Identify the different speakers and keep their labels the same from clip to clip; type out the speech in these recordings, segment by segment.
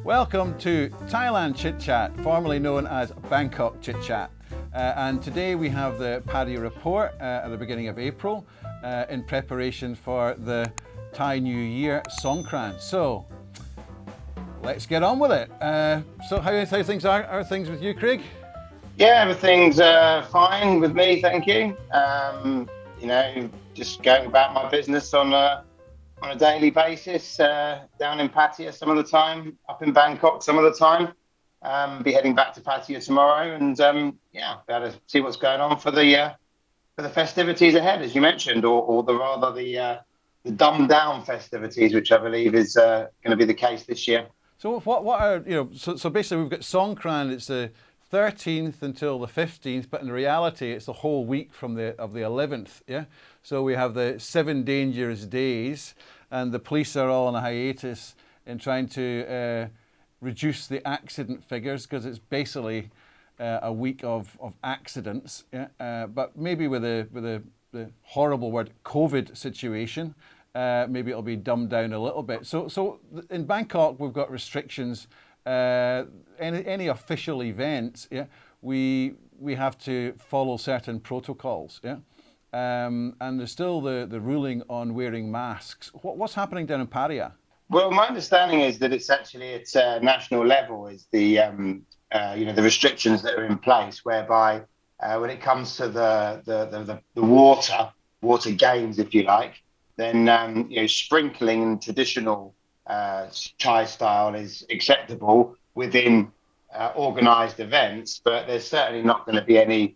Speaker 1: Welcome to Thailand ChitChat, formerly known as Bangkok ChitChat. And today we have the Pattaya Report at the beginning of April in preparation for the Thai New Year Songkran. So let's get on with it. So how things are things with you, Craig?
Speaker 2: Yeah, everything's fine with me, thank you. Just going about my business on a daily basis, down in Pattaya some of the time, up in Bangkok some of the time. Be heading back to Pattaya tomorrow, and be able to see what's going on for the festivities ahead, as you mentioned, or the dumbed down festivities, which I believe is going to be the case this year.
Speaker 1: So what are so basically we've got Songkran. It's the 13th until the 15th, but in reality it's the whole week from the 11th. Yeah. So we have the 7 dangerous days, and the police are all on a hiatus in trying to reduce the accident figures, because it's basically a week of accidents. Yeah. But maybe with the horrible word COVID situation, maybe it'll be dumbed down a little bit. So in Bangkok we've got restrictions. Any official events, yeah, we have to follow certain protocols, yeah, and there's still the ruling on wearing masks. What's happening down in Pattaya?
Speaker 2: Well, my understanding is that it's actually at national level is the the restrictions that are in place, whereby when it comes to the water games, if you like, then sprinkling in traditional Thai style is acceptable within organised events, but there's certainly not going to be any,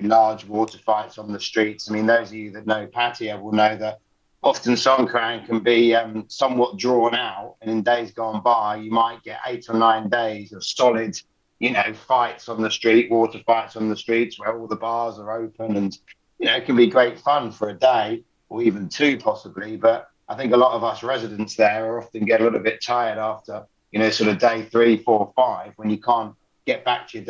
Speaker 2: large water fights on the streets. I mean, those of you that know Pattaya will know that often Songkran can be somewhat drawn out, and in days gone by, you might get 8 or 9 days of solid, fights on the street, water fights on the streets where all the bars are open, and it can be great fun for a day or even 2 possibly, but I think a lot of us residents there often get a little bit tired after, sort of day 3, 4, 5, when you can't get back to your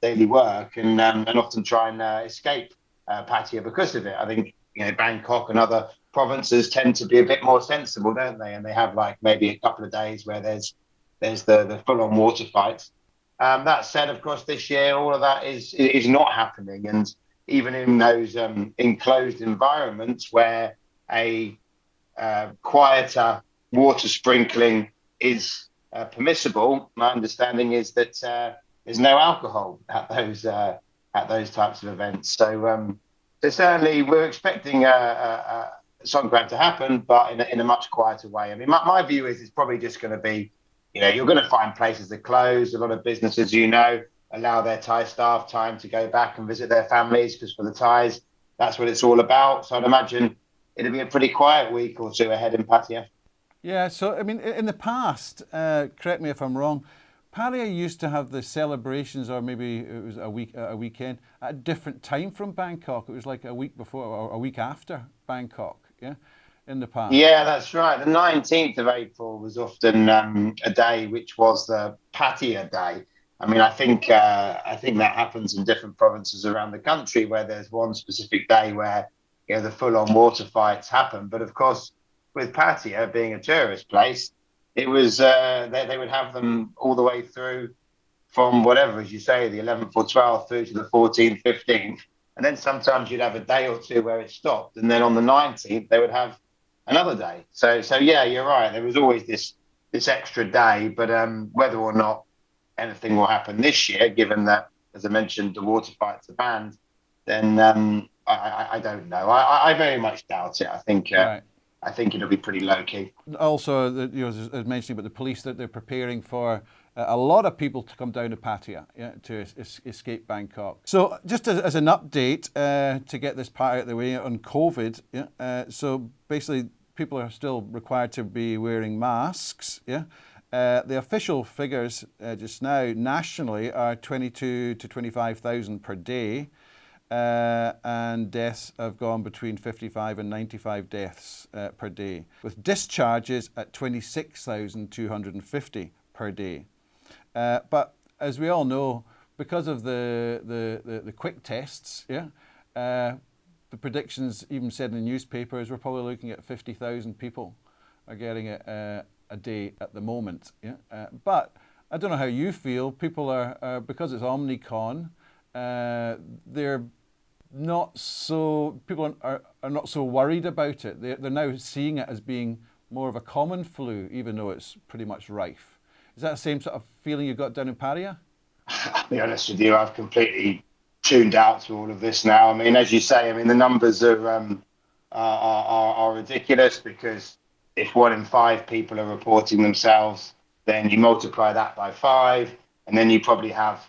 Speaker 2: daily work, and often try and escape Pattaya because of it. I think, Bangkok and other provinces tend to be a bit more sensible, don't they? And they have like maybe a couple of days where there's the full-on water fights. That said, of course, this year all of that is not happening, and even in those enclosed environments where a quieter water sprinkling is permissible, my understanding is that there's no alcohol at those types of events. So certainly we're expecting Songkran to happen, but in a much quieter way. I mean, my view is it's probably just going to be, you're going to find places that close. A lot of businesses, allow their Thai staff time to go back and visit their families, because for the Thais, that's what it's all about. So I'd imagine it'll be a pretty quiet week or 2 ahead in Pattaya.
Speaker 1: Yeah, so I mean, in the past, correct me if I'm wrong, Pattaya used to have the celebrations, or maybe it was a weekend, at a different time from Bangkok. It was like a week before or a week after Bangkok, yeah, in the past.
Speaker 2: Yeah, that's right. The 19th of April was often a day which was the Pattaya Day. I mean, I think that happens in different provinces around the country, where there's one specific day where the full-on water fights happen. But of course, with Pattaya being a tourist place, it was they would have them all the way through from whatever, as you say, the 11th or 12th through to the 14th, 15th, and then sometimes you'd have a day or 2 where it stopped, and then on the 19th they would have another day. So yeah, you're right. There was always this extra day, but whether or not anything will happen this year, given that, as I mentioned, the water fights are banned, then I don't know. I very much doubt it. I think
Speaker 1: Right.
Speaker 2: I think it'll be pretty low key.
Speaker 1: Also, as mentioned about the police, that they're preparing for a lot of people to come down to Pattaya, yeah, to escape Bangkok. So just as an update to get this part out of the way on COVID, yeah. So basically, people are still required to be wearing masks, yeah. The official figures just now nationally are 22 to 25,000 per day. And deaths have gone between 55 and 95 deaths per day, with discharges at 26,250 per day. But as we all know, because of the quick tests, yeah, the predictions even said in the newspapers, we're probably looking at 50,000 people are getting it a day at the moment. Yeah, but I don't know how you feel. People are because it's Omicron, they're not so people are not so worried about it. They're now seeing it as being more of a common flu, even though it's pretty much rife. Is that the same sort of feeling you got down in Pattaya?
Speaker 2: I'll be honest with you, I've completely tuned out to all of this now. I mean, as you say, I mean the numbers are ridiculous, because if 1 in 5 people are reporting themselves, then you multiply that by 5, and then you probably have,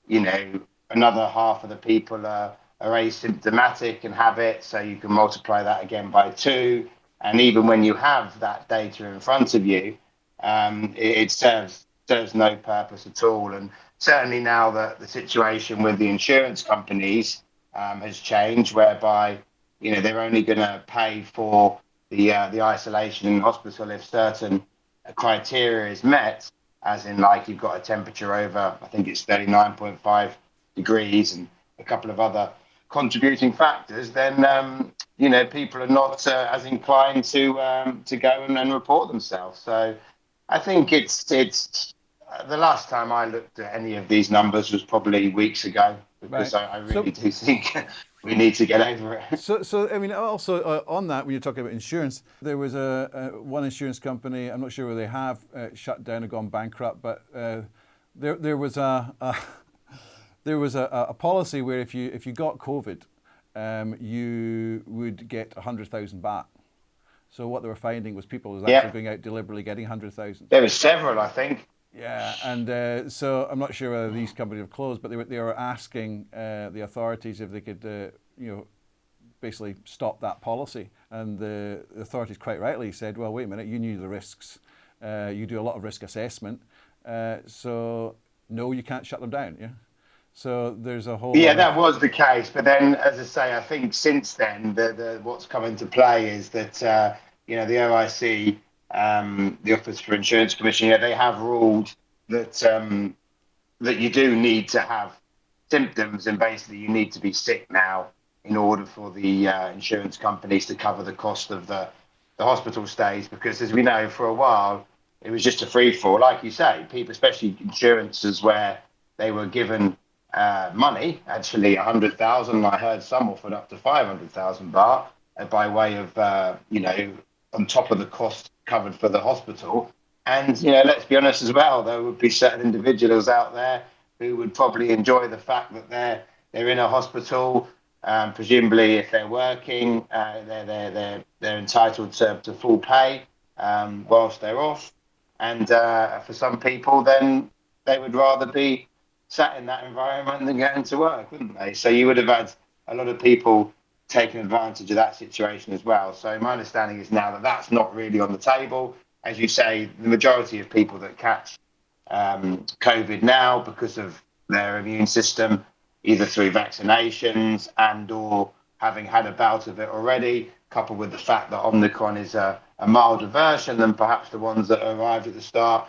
Speaker 2: another half of the people are asymptomatic and have it, so you can multiply that again by 2. And even when you have that data in front of you, it serves no purpose at all. And certainly now that the situation with the insurance companies has changed, whereby they're only going to pay for the isolation in hospital if certain criteria is met, as in like you've got a temperature over, I think it's 39.5 degrees and a couple of other contributing factors, then people are not as inclined to go and report themselves. So I think it's the last time I looked at any of these numbers was probably weeks ago, because
Speaker 1: Right.
Speaker 2: I really do think we need to get over it.
Speaker 1: So I mean, also on that, when you're talking about insurance, there was one insurance company. I'm not sure whether they have shut down or gone bankrupt, but there was a policy where if you got COVID, you would get 100,000 baht. So what they were finding was people was actually going out deliberately getting 100,000.
Speaker 2: There were several, I think.
Speaker 1: Yeah, and so I'm not sure whether these companies have closed, but they were asking the authorities if they could, basically stop that policy. And the authorities quite rightly said, well, wait a minute, you knew the risks. You do a lot of risk assessment. So no, you can't shut them down. Yeah. So there's a whole.
Speaker 2: Yeah, that was the case. But then, as I say, I think since then, what's come into play is that the OIC, the Office for Insurance Commission, they have ruled that that you do need to have symptoms, and basically you need to be sick now in order for the insurance companies to cover the cost of the hospital stays. Because as we know, for a while it was just a free fall, like you say. People, especially insurances where they were given money, actually 100,000. I heard some offered up to 500,000 baht by way of on top of the cost covered for the hospital. And let's be honest as well, there would be certain individuals out there who would probably enjoy the fact that they're in a hospital. Presumably, if they're working, they're entitled to full pay whilst they're off. And for some people, then they would rather be sat in that environment than going to work, wouldn't they? So you would have had a lot of people taking advantage of that situation as well. So my understanding is now that that's not really on the table. As you say, the majority of people that catch COVID now, because of their immune system, either through vaccinations and or having had a bout of it already, coupled with the fact that Omicron is a milder version than perhaps the ones that arrived at the start,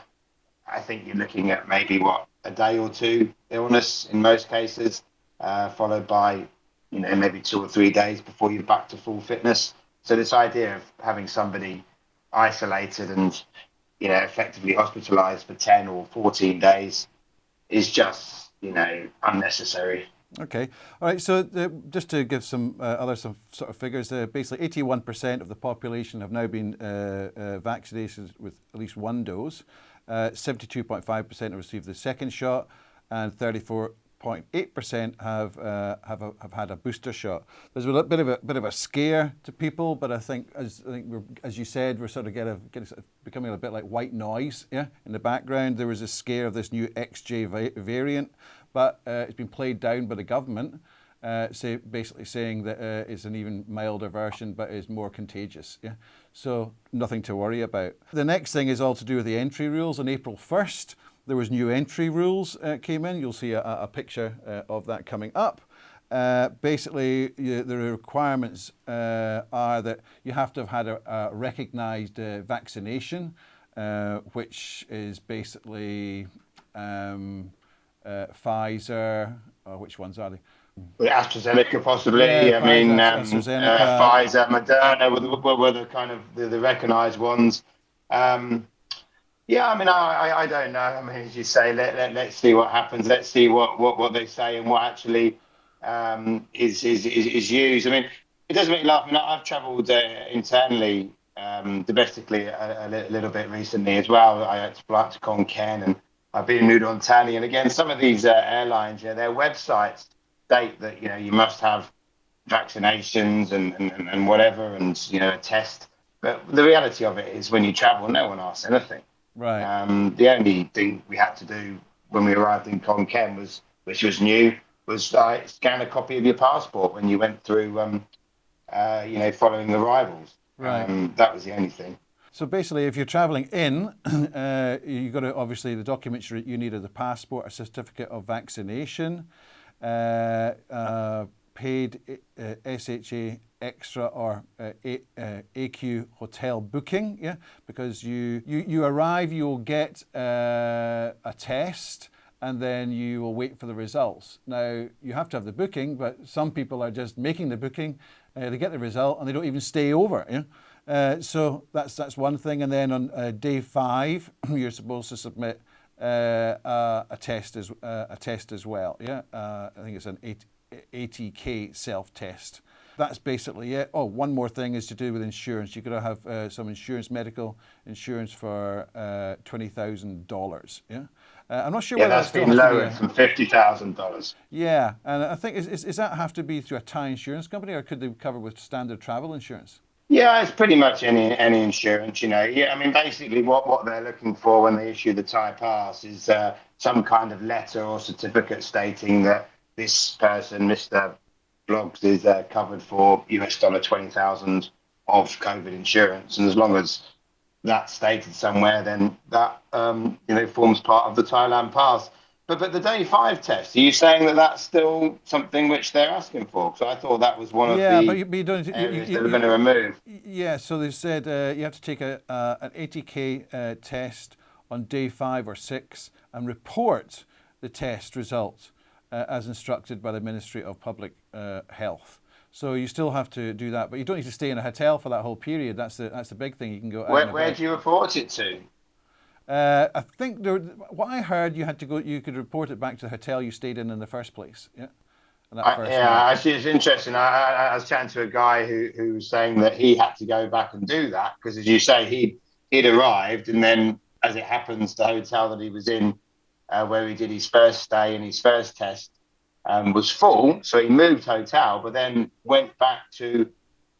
Speaker 2: I think you're looking at maybe a day or two illness in most cases, followed by maybe 2 or 3 days before you're back to full fitness. So this idea of having somebody isolated and effectively hospitalized for 10 or 14 days is just unnecessary.
Speaker 1: Okay. All right. So just to give some some sort of figures, basically 81% of the population have now been vaccinated with at least one dose. 72.5% have received the second shot, and 34.8% have had a booster shot. There's a bit of a scare to people, but I think as you said, we're sort of becoming a bit like white noise. Yeah, in the background there was a scare of this new XJ variant, but it's been played down by the government, basically saying that it's an even milder version, but is more contagious. Yeah, so nothing to worry about. The next thing is all to do with the entry rules. On April 1st, there was new entry rules came in. You'll see a picture of that coming up. Basically, the requirements are that you have to have had a recognised vaccination, which is basically Pfizer, or which ones are they?
Speaker 2: AstraZeneca, possibly.
Speaker 1: Yeah,
Speaker 2: I mean,
Speaker 1: AstraZeneca.
Speaker 2: Pfizer, Moderna were the kind of the recognised ones. Yeah, I mean, I don't know. I mean, as you say, let's see what happens. Let's see what they say and what actually is used. I mean, it does make me laugh. I mean, I've travelled internally, domestically little bit recently as well. I had to fly up to Konkan and I've been in Udon Thani. And again, some of these airlines, their websites state that, you must have vaccinations and whatever and, a test. But the reality of it is when you travel, no one asks anything.
Speaker 1: Right.
Speaker 2: The only thing we had to do when we arrived in Konkan which was new, was scan a copy of your passport when you went through, following the arrivals.
Speaker 1: Right.
Speaker 2: That was the only thing.
Speaker 1: So basically, if you're traveling in, you've got to, obviously, the documents you need are the passport, a certificate of vaccination, paid SHA extra or AQ hotel booking, yeah, because you arrive, you'll get a test, and then you will wait for the results. Now, you have to have the booking, but some people are just making the booking, they get the result, and they don't even stay over, yeah. So that's one thing, and then on day 5, you're supposed to submit a test as well, yeah. I think it's an ATK self-test. That's basically it. Oh, one more thing is to do with insurance. You've got to have some insurance, medical insurance for $20,000. Yeah, I'm not sure whether
Speaker 2: That's
Speaker 1: still
Speaker 2: been
Speaker 1: has to be
Speaker 2: lowered from $50,000.
Speaker 1: Yeah, and I think is that have to be through a Thai insurance company, or could they cover with standard travel insurance?
Speaker 2: Yeah, it's pretty much any insurance, Yeah, I mean, basically, what they're looking for when they issue the Thai pass is some kind of letter or certificate stating that this person, Mr. Blogs, is covered for US dollar 20,000 of COVID insurance, and as long as that's stated somewhere, then that forms part of the Thailand pass. But the day 5 test, are you saying that that's still something which they're asking for? Because I thought that was one of
Speaker 1: Yeah, but
Speaker 2: the
Speaker 1: you don't.
Speaker 2: areas they were going to remove.
Speaker 1: Yeah, so they said you have to take an ATK test on day 5 or 6 and report the test result as instructed by the Ministry of Public Health. So you still have to do that, but you don't need to stay in a hotel for that whole period. That's the big thing. You can go out and
Speaker 2: Where
Speaker 1: about.
Speaker 2: do you report it to?
Speaker 1: I think what I heard, you had to go. You could report it back to the hotel you stayed in the first place. Yeah, and that first night.
Speaker 2: Actually, it's interesting. I was chatting to a guy who was saying that he had to go back and do that because, as you say, he'd arrived, and then, as it happens, the hotel that he was in, where he did his first stay and his first test, was full. So he moved hotel, but then went back to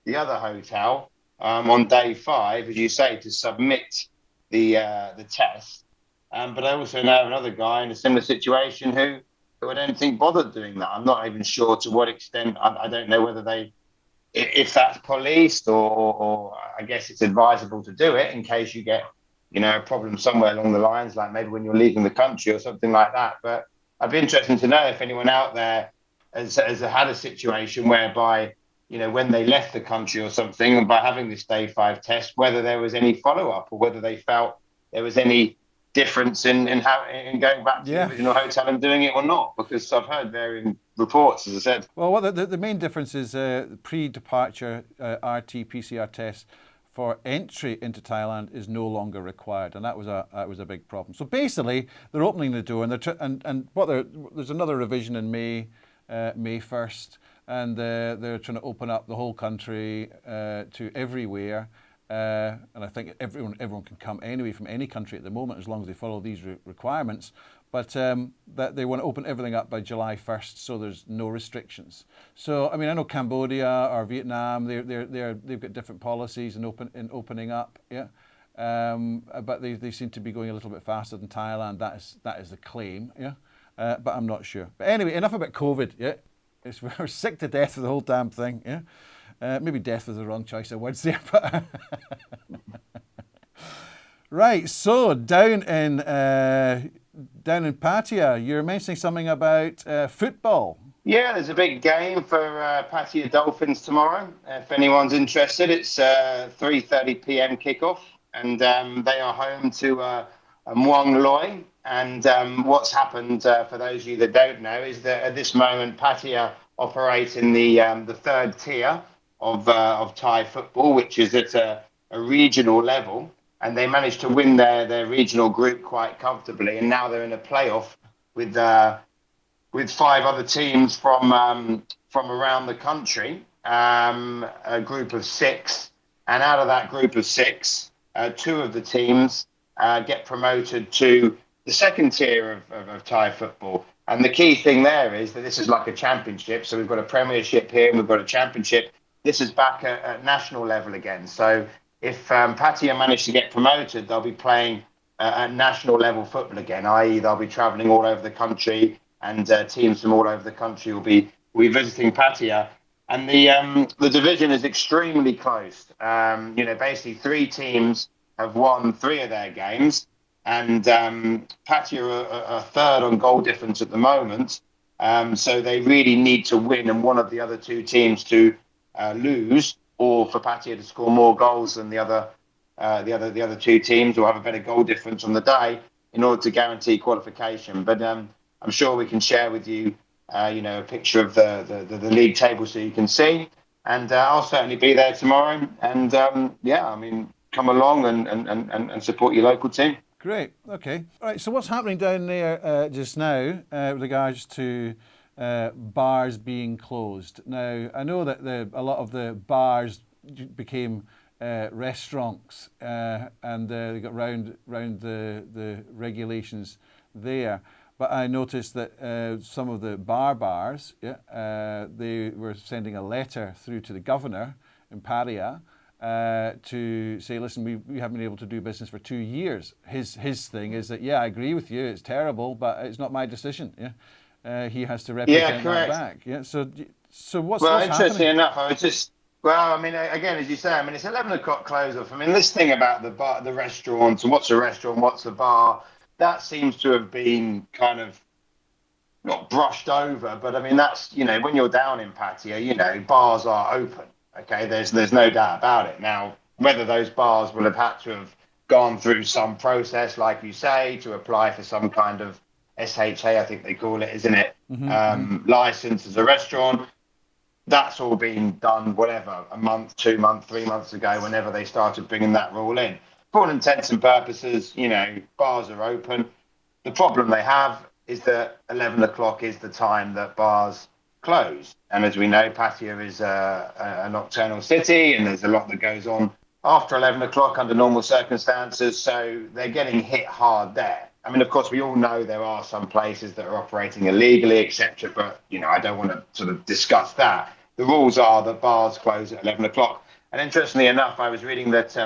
Speaker 2: the other hotel on day 5, as you say, to submit the test. But I also know another guy in a similar situation who I don't think bothered doing that. I'm not even sure to what extent. I don't know whether if that's policed or I guess it's advisable to do it in case you get, a problem somewhere along the lines, like maybe when you're leaving the country or something like that. But I'd be interested to know if anyone out there has had a situation whereby, when they left the country or something, and by having this day 5 test, whether there was any follow up or whether they felt there was any difference in going back to the original hotel and doing it or not, because I've heard varying reports, as I said.
Speaker 1: Well, the main difference is pre-departure RT-PCR test for entry into Thailand is no longer required, and that was a big problem. So basically, they're opening the door, and there's another revision in May 1st, and they're trying to open up the whole country to everywhere. And I think everyone can come anyway from any country at the moment as long as they follow these requirements. But that they want to open everything up by July 1st, so there's no restrictions. So I mean, I know Cambodia or Vietnam, they've got different policies in opening up, yeah. But they seem to be going a little bit faster than Thailand. That is the claim, yeah. But I'm not sure. But anyway, enough about COVID, yeah. We're sick to death of the whole damn thing, yeah. Maybe death was the wrong choice of words there, but right. So down in Pattaya, you're mentioning something about football.
Speaker 2: Yeah, there's a big game for Pattaya Dolphins tomorrow. If anyone's interested, it's 3:30 p.m. kickoff, and they are home to Muang Loi. And what's happened, for those of you that don't know, is that at this moment Pattaya operate in the 3rd tier of Thai football, which is at a regional level. and they managed to win their regional group quite comfortably, and now they're in a playoff with 5 other teams from around the country, a group of 6, and out of that group of 6, 2 of the teams get promoted to the second tier of Thai football. And the key thing there is that this is like a championship. So we've got a premiership here, and we've got a championship. This is back at national level again. So if Pattaya manage to get promoted, they'll be playing at national level football again, i.e. they'll be travelling all over the country, and teams from all over the country will be visiting Pattaya. And the division is extremely close. Basically 3 teams have won 3 of their games, and Pattaya are third on goal difference at the moment. So they really need to win, and one of the other 2 teams to lose, or for Pattaya to score more goals than the other 2 teams, or have a better goal difference on the day, in order to guarantee qualification. But I'm sure we can share with you, a picture of the league table so you can see. And I'll certainly be there tomorrow. And come along and support your local team.
Speaker 1: Great. Okay. All right. So what's happening down there just now with regards to bars being closed? Now, I know that a lot of the bars became restaurants, and they got round the regulations there. But I noticed that some of the bars, they were sending a letter through to the governor in Pattaya to say, listen, we haven't been able to do business for 2 years. His thing is that, I agree with you, it's terrible, but it's not my decision. He has to represent that back. So what's
Speaker 2: interesting
Speaker 1: happening?
Speaker 2: enough, again, as you say, it's 11 o'clock close off. This thing about the restaurants, and what's a restaurant, what's a bar, that seems to have been kind of not brushed over, but that's, when you're down in Pattaya, bars are open. Okay, there's no doubt about it. Now, whether those bars will have had to have gone through some process, like you say, to apply for some kind of SHA, I think they call it, isn't it? License as a restaurant. That's all been done, whatever, a month, 2 months, 3 months ago, whenever they started bringing that rule in. For all intents and purposes, bars are open. The problem they have is that 11 o'clock is the time that bars close. And as we know, Pattaya is a nocturnal city, and there's a lot that goes on after 11 o'clock under normal circumstances. So they're getting hit hard there. Of course, we all know there are some places that are operating illegally, etc. But, I don't want to sort of discuss that. The rules are that bars close at 11 o'clock. And interestingly enough, I was reading that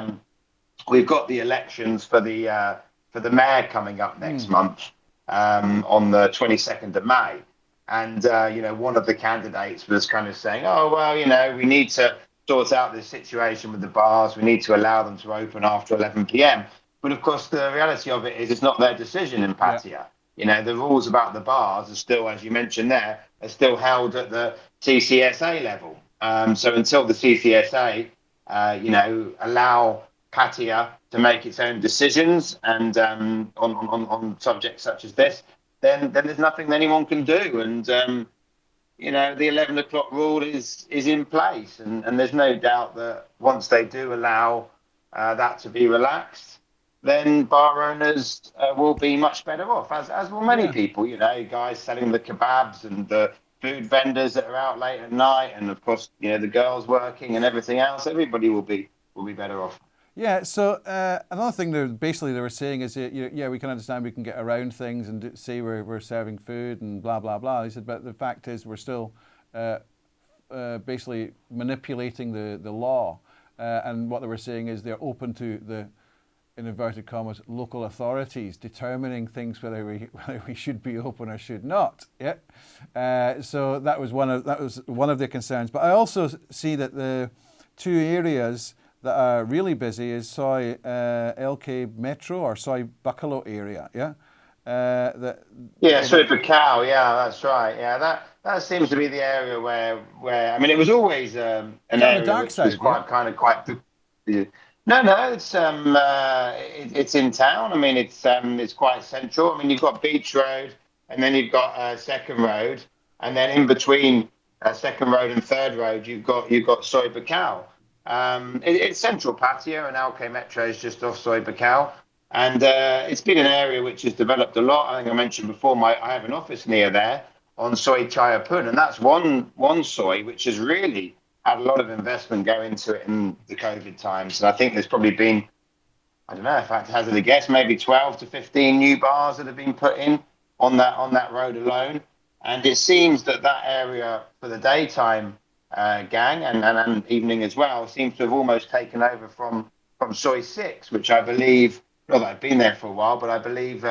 Speaker 2: we've got the elections for the mayor coming up next month, on the 22nd of May. And, one of the candidates was kind of saying, we need to sort out this situation with the bars. We need to allow them to open after 11 p.m. But, of course, the reality of it is it's not their decision in Pattaya. The rules about the bars are still, as you mentioned there, are still held at the CCSA level. So until the CCSA, allow Pattaya to make its own decisions and on subjects such as this, then there's nothing anyone can do. And, the 11 o'clock rule is in place. And there's no doubt that once they do allow that to be relaxed, then bar owners will be much better off, as will many people, guys selling the kebabs and the food vendors that are out late at night. And, of course, the girls working and everything else. Everybody will be better off.
Speaker 1: Yeah, so another thing they were saying is, we can understand we can get around things and say we're serving food and blah, blah, blah. He said, but the fact is we're still basically manipulating the law. And what they were saying is they're open to the, in inverted commas, local authorities determining things whether we should be open or should not. So that was one of their concerns. But I also see that the 2 areas that are really busy is Soy LK Metro or Soy Buccalo area,
Speaker 2: Soy Buccao, that's right. That seems to be the area where it was always an area which was quite. No, it's in town. It's quite central. You've got Beach Road, and then you've got Second Road, and then in between Second Road and Third Road, you've got Soy Buccao. It's central Pattaya, and Alke Metro is just off Soi Buakhao. And it's been an area which has developed a lot. I think I mentioned before, I have an office near there on Soi Chayapun, and that's one Soi which has really had a lot of investment go into it in the COVID times. And I think there's probably been, I don't know, if I had to hazard a guess, maybe 12 to 15 new bars that have been put in on that road alone. And it seems that area for the daytime gang and evening as well seems to have almost taken over from Soi 6, which I believe, not that I've been there for a while, but I believe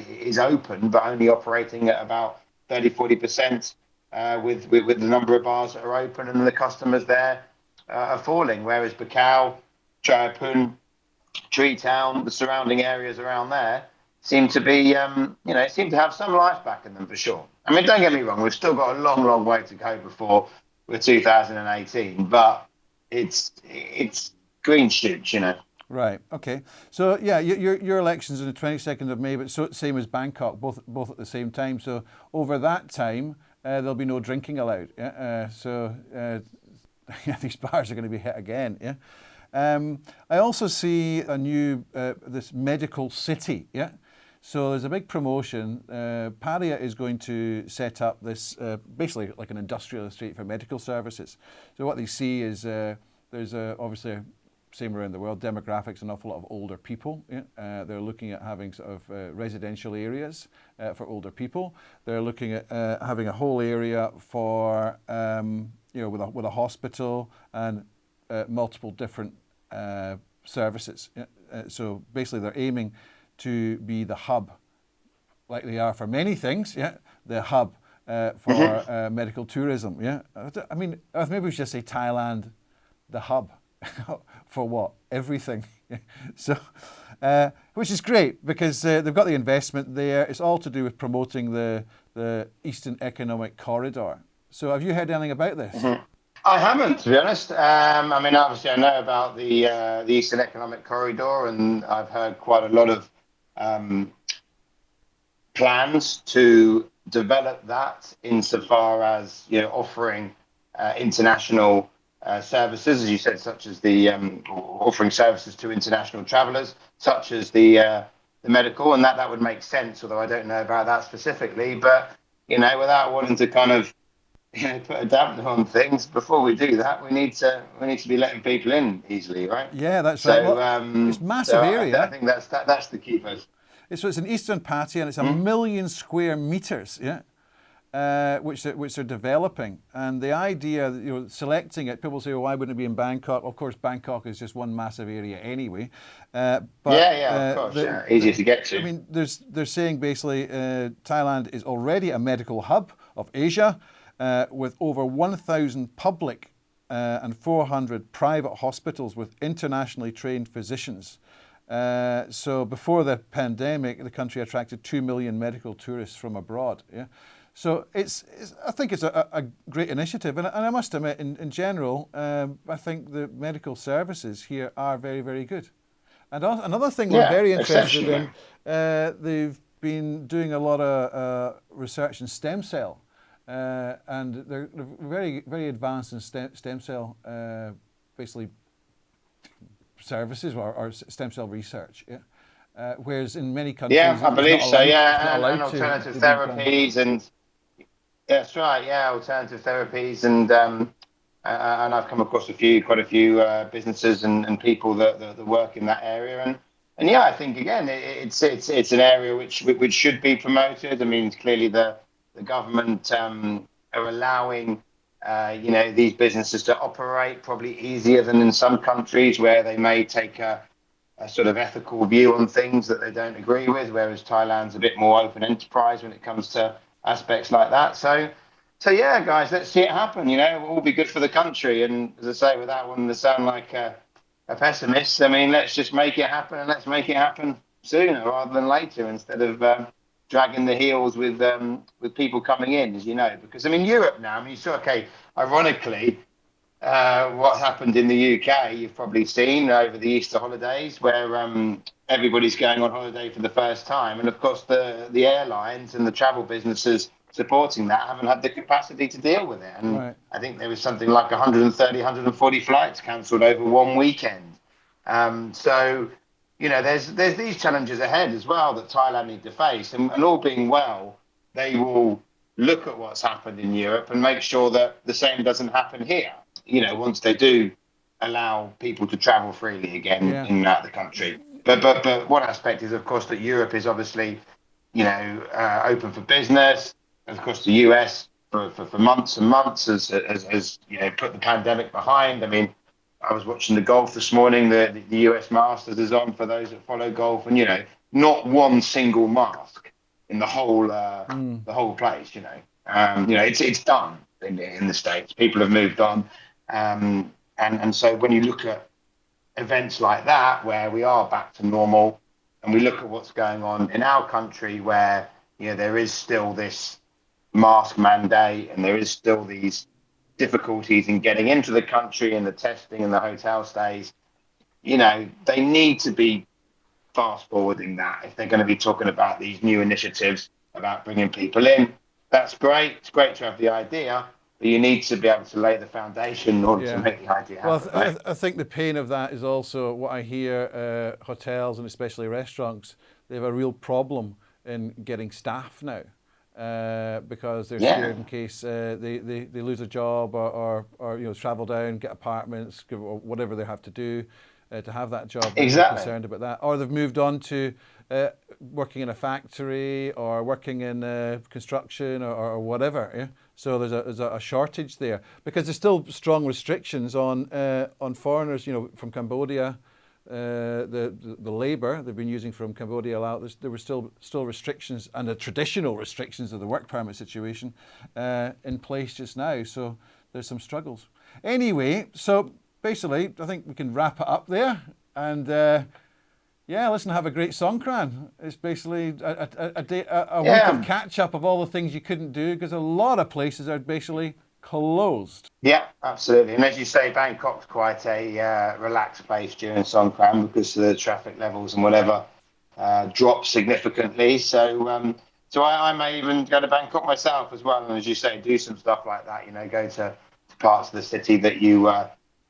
Speaker 2: is open, but only operating at about 30-40% with the number of bars that are open, and the customers there are falling. Whereas Buakhao, Chayapun, Tree Town, the surrounding areas around there seem to be, seem to have some life back in them for sure. I mean, don't get me wrong, we've still got a long, long way to go before we're 2018, but it's green shoots,
Speaker 1: Right. Okay. So yeah, your election's on the 22nd of May, but same as Bangkok, both at the same time. So over that time, there'll be no drinking allowed. Yeah? These bars are going to be hit again. Yeah. I also see a new this medical city. Yeah. So there's a big promotion. Pattaya is going to set up this basically like an industrial estate for medical services. So what they see is there's obviously same around the world, demographics, an awful lot of older people. Yeah? They're looking at having sort of residential areas for older people. They're looking at having a whole area for with a hospital and multiple different services. Yeah? So basically, they're aiming to be the hub, like they are for many things. Yeah, the hub for medical tourism. Yeah, I mean, maybe we should say Thailand, the hub. For what? Everything. So, which is great because they've got the investment there. It's all to do with promoting the Eastern Economic Corridor. So have you heard anything about this?
Speaker 2: Mm-hmm. I haven't, to be honest. I mean, obviously, I know about the Eastern Economic Corridor, and I've heard quite a lot of plans to develop that insofar as offering international services, as you said, such as the offering services to international travellers, such as the medical, and that would make sense. Although I don't know about that specifically, but without wanting to kind of put a damper on things, before we do that, we need to be letting people in easily, right?
Speaker 1: Yeah, that's right. Well, it's massive area.
Speaker 2: I think that's the key first.
Speaker 1: So it's an Eastern Pattaya, and it's 1 million square meters. Yeah. Which they're developing, and the idea, selecting it. People say, "Oh, why wouldn't it be in Bangkok?" Of course, Bangkok is just one massive area anyway.
Speaker 2: But of course, easier to get to.
Speaker 1: I mean, they're saying basically, Thailand is already a medical hub of Asia, with over 1,000 public and 400 private hospitals with internationally trained physicians. So before the pandemic, the country attracted 2 million medical tourists from abroad. Yeah. So I think it's a great initiative, and I must admit, in general, I think the medical services here are very, very good. And another thing we're very interested in, they've been doing a lot of research in stem cell, and they're very, very advanced in stem cell, basically services or stem cell research. Yeah. Whereas in many countries,
Speaker 2: I believe so. And alternative therapies and. That's right. Yeah, alternative therapies, and I've come across quite a few businesses and people that work in that area, and yeah, I think again it's an area which should be promoted. I mean, clearly the government are allowing these businesses to operate probably easier than in some countries where they may take a sort of ethical view on things that they don't agree with, whereas Thailand's a bit more open enterprise when it comes to aspects like that. So yeah, guys, let's see it happen. It'll all be good for the country. And as I say, without wanting to sound like a pessimist, I mean, let's just make it happen, and let's make it happen sooner rather than later, instead of dragging the heels with people coming in, as you know. Because I mean, Europe now. I mean, ironically, what happened in the UK, you've probably seen over the Easter holidays, where everybody's going on holiday for the first time, and of course the airlines and the travel businesses supporting that haven't had the capacity to deal with it. And
Speaker 1: Right.
Speaker 2: I think there was something like 130, 140 flights cancelled over one weekend. So, there's these challenges ahead as well that Thailand need to face. And all being well, they will look at what's happened in Europe and make sure that the same doesn't happen here. Once they do allow people to travel freely again
Speaker 1: Yeah.
Speaker 2: in and out of the country. But one aspect is, of course, that Europe is obviously, open for business. Of course, the US for months and months has put the pandemic behind. I mean, I was watching the golf this morning. The US Masters is on for those that follow golf, and not one single mask in the whole place. It's done in the States. People have moved on, and so when you look at events like that where we are back to normal, and we look at what's going on in our country where there is still this mask mandate and there is still these difficulties in getting into the country and the testing and the hotel stays, they need to be fast forwarding that if they're going to be talking about these new initiatives about bringing people in. That's great. It's great to have the idea, but you need to be able to lay the foundation in order to make the idea happen.
Speaker 1: Well, I think the pain of that is also what I hear. Hotels and especially restaurants, they have a real problem in getting staff now. Because they're scared in case they lose a job or travel down, get apartments, or whatever they have to do to have that job. They're concerned about that, or they've moved on to working in a factory or working in construction or whatever. Yeah? So there's a shortage there because there's still strong restrictions on foreigners. From Cambodia. The labour they've been using from Cambodia there were still restrictions and the traditional restrictions of the work permit situation in place just now. So there's some struggles. Anyway, so basically I think we can wrap it up there. And listen, have a great Songkran. It's basically a week of catch up of all the things you couldn't do because a lot of places are basically closed.
Speaker 2: Yeah, absolutely. And as you say, Bangkok's quite a relaxed place during Songkran because the traffic levels and whatever drop significantly. So I may even go to Bangkok myself as well. And as you say, do some stuff like that. Go to parts of the city that you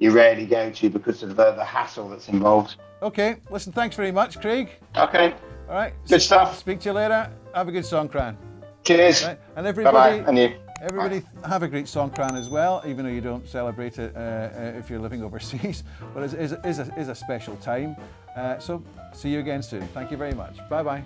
Speaker 2: rarely go to because of the hassle that's involved.
Speaker 1: Okay, listen, thanks very much, Craig.
Speaker 2: Okay.
Speaker 1: All right.
Speaker 2: Good stuff.
Speaker 1: Speak to you later. Have a good Songkran.
Speaker 2: Cheers.
Speaker 1: Right. And everybody.
Speaker 2: Bye-bye. And you.
Speaker 1: Everybody have a great Songkran as well, even though you don't celebrate it if you're living overseas. But it is a special time. So see you again soon. Thank you very much. Bye-bye.